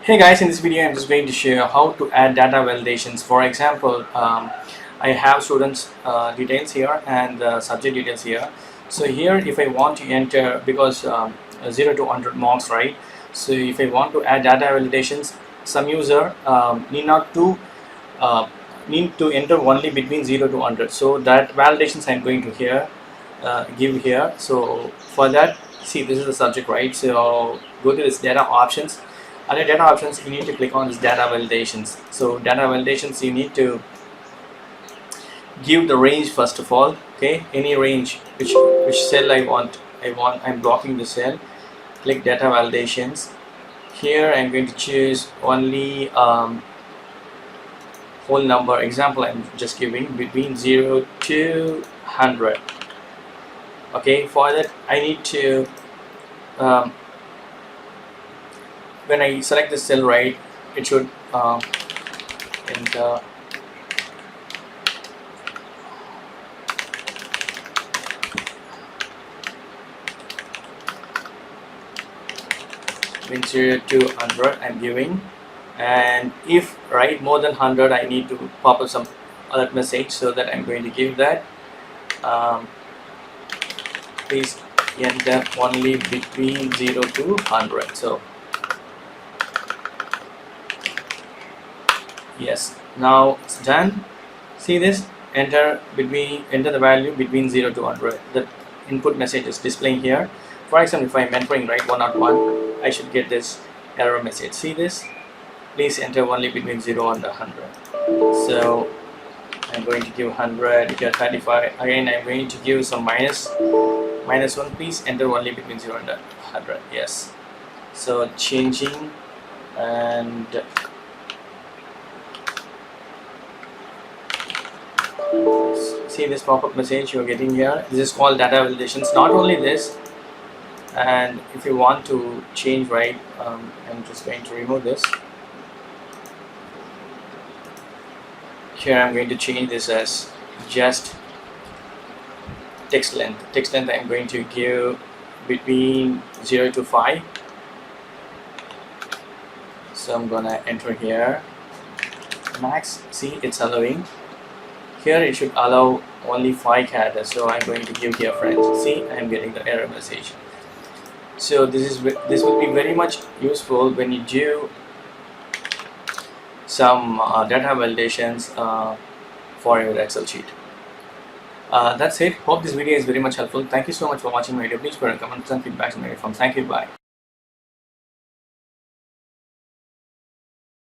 Hey guys, in this video I'm just going to share how to add data validations. For example, I have students details here and subject details here. So here if I want to enter, because 0 to 100 marks, right? So if I want to add data validations, some user need to enter only between 0 to 100. So that validations I'm going to give here. So for that, see, this is the subject, right? So go to this data options. Under data options, you need to click on this data validations. So data validations, you need to give the range first of all. Okay, any range, which cell I'm blocking the cell. Click data validations. Here I'm going to choose only whole number. Example, I'm just giving between 0 to 100. Okay, for that I need to when I select the cell, right, it should enter between 0 to 100 I'm giving, and if right more than 100 I need to pop up some alert message, so that I'm going to give that please enter only between 0 to 100. So yes, now it's done. See this, enter the value between 0 to 100. The input message is displaying here. For example, if I'm entering right 101, I should get this error message. See this, please enter only between 0 and 100. So I'm going to give 100, get 35. Again, I'm going to give some minus 1. Please enter only between 0 and 100. Yes. So changing, and see this pop-up message you're getting here. This is called data validations. Not only this, and if you want to change, right, I'm just going to remove this. Here I'm going to change this as just text length. Text length I'm going to give between 0 to 5. So I'm gonna enter here max. See, it's allowing. Here it should allow only 5 characters, so I'm going to give here friends. See, I'm getting the error message. So this will be very much useful when you do some data validations for your Excel sheet. That's it. Hope this video is very much helpful. Thank you so much for watching my video. Please put comments and feedback in my form. Thank you. Bye.